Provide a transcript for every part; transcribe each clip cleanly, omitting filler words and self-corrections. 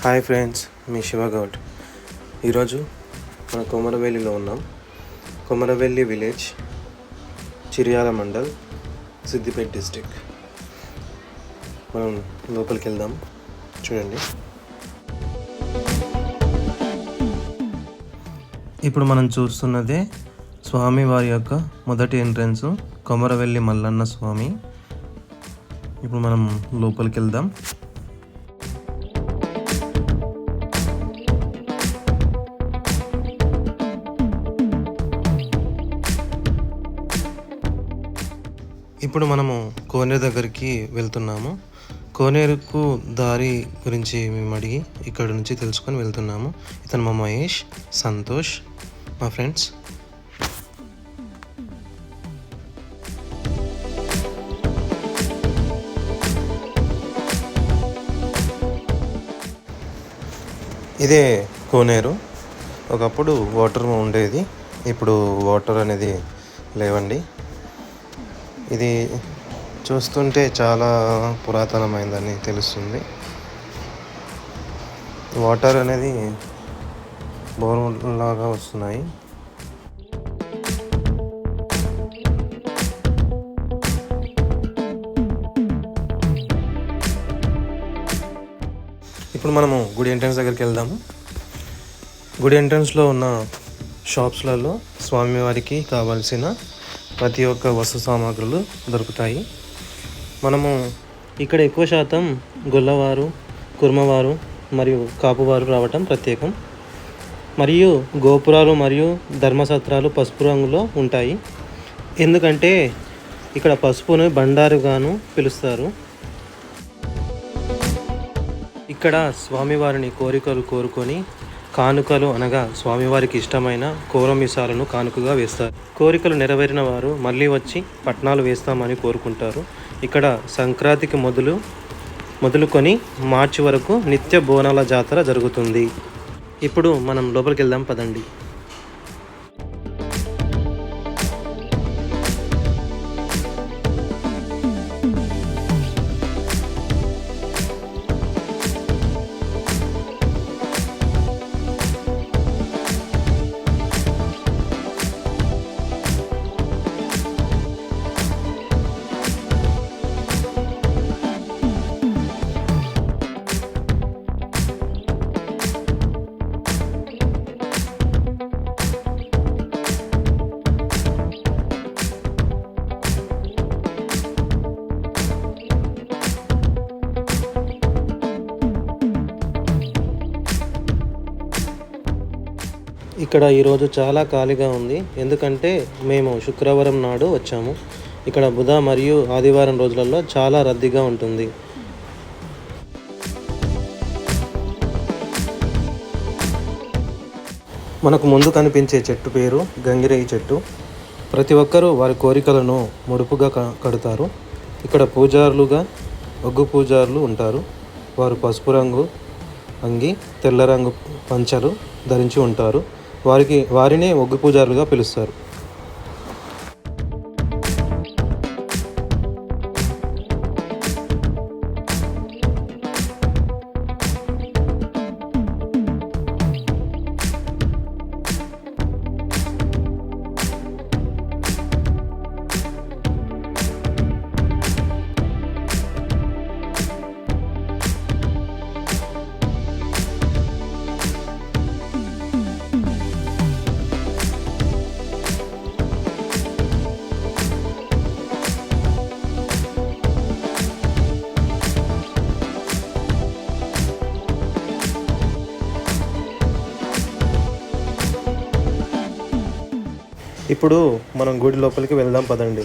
Hi friends, మీ శివగౌడ్. ఈరోజు మన కొమరవెల్లిలో ఉన్నాం. Komaravelli village, Chiryala mandal, Siddipet district. మనం లోపలికి వెళ్దాం. చూడండి, ఇప్పుడు మనం చూస్తున్నదే స్వామి వారి యొక్క మొదటి ఎంట్రన్స్, కొమరవెల్లి మల్లన్న స్వామి. ఇప్పుడు మనం లోపలికి వెళ్దాం. ఇప్పుడు మనము కోనేరు దగ్గరికి వెళ్తున్నాము. కోనేరుకు దారి గురించి మేము అడిగి ఇక్కడ నుంచి తెలుసుకొని వెళ్తున్నాము. ఇతను మా మహేష్, సంతోష్, మా ఫ్రెండ్స్. ఇదే కోనేరు. ఒకప్పుడు వాటర్ ఉండేది, ఇప్పుడు వాటర్ అనేది లేవండి. ఇది చూస్తుంటే చాలా పురాతనమైందని తెలుస్తుంది. వాటర్ అనేది బోర్లాగా వస్తున్నాయి. ఇప్పుడు మనము గుడి ఎంట్రన్స్ దగ్గరికి వెళ్దాము. గుడి ఎంట్రన్స్లో ఉన్న షాప్స్లలో స్వామివారికి కావాల్సిన ప్రతి ఒక్క వస్తు సామాగ్రులు దొరుకుతాయి. మనము ఇక్కడ ఎక్కువ శాతం గొల్లవారు, కుర్మవారు మరియు కాపువారు రావటం ప్రత్యేకం. మరియు గోపురాలు మరియు ధర్మసత్రాలు పసుపు రంగులో ఉంటాయి. ఎందుకంటే ఇక్కడ పసుపును బండారుగాను పిలుస్తారు. ఇక్కడ స్వామివారిని కోరికలు కోరుకొని కానుకలు అనగా స్వామివారికి ఇష్టమైన కోరమిసాలను కానుకగా వేస్తారు. కోరికలు నెరవేరిన వారు మళ్ళీ వచ్చి పట్నాలు వేస్తామని కోరుకుంటారు. ఇక్కడ సంక్రాంతికి మొదలుకొని మార్చి వరకు నిత్య బోనాల జాతర జరుగుతుంది. ఇప్పుడు మనం లోపలికి వెళ్దాం, పదండి. ఇక్కడ ఈరోజు చాలా ఖాళీగా ఉంది. ఎందుకంటే మేము శుక్రవారం నాడు వచ్చాము. ఇక్కడ బుధ మరియు ఆదివారం రోజులలో చాలా రద్దీగా ఉంటుంది. మనకు ముందు కనిపించే చెట్టు పేరు గంగిరేయి చెట్టు. ప్రతి ఒక్కరూ వారి కోరికలను ముడుపుగా కడతారు. ఇక్కడ పూజారులుగా ఒగ్గు పూజారులు ఉంటారు. వారు పసుపు రంగు అంగి, తెల్ల రంగు పంచలు ధరించి ఉంటారు. వారినే ఒగ్గు పూజారులుగా పిలుస్తారు. ఇప్పుడు మనం గుడి లోపలికి వెళ్దాం, పదండి.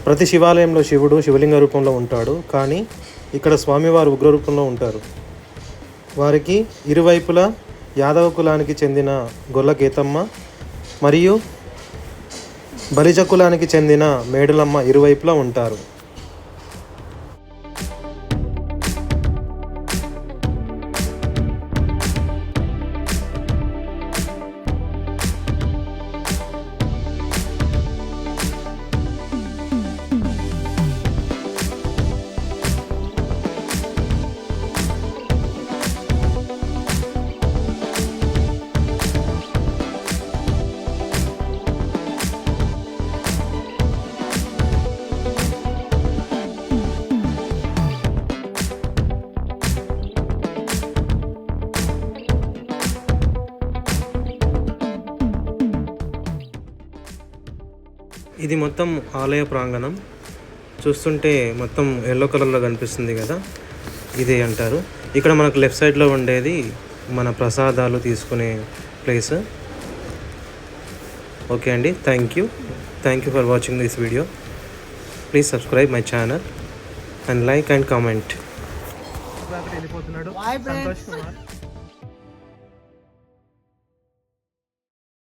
ప్రతి శివాలయంలో శివుడు శివలింగ రూపంలో ఉంటాడు, కానీ ఇక్కడ స్వామివారు ఉగ్ర రూపంలో ఉంటారు. వారికి ఇరువైపులా యాదవ కులానికి చెందిన గొల్ల గీతమ్మ మరియు బలిజ కులానికి చెందిన మేడలమ్మ ఇరువైపులా ఉంటారు. ఇది మొత్తం ఆలయ ప్రాంగణం. చూస్తుంటే మొత్తం ఎల్లో కలర్లో కనిపిస్తుంది కదా, ఇదే అంటారు. ఇక్కడ మనకు లెఫ్ట్ సైడ్లో ఉండేది మన ప్రసాదాలు తీసుకునే ప్లేస్. ఓకే అండి, thank you for watching this video. Please subscribe my channel and like and comment. వెళ్ళిపోతున్నాడు సంతోష్ కుమార్.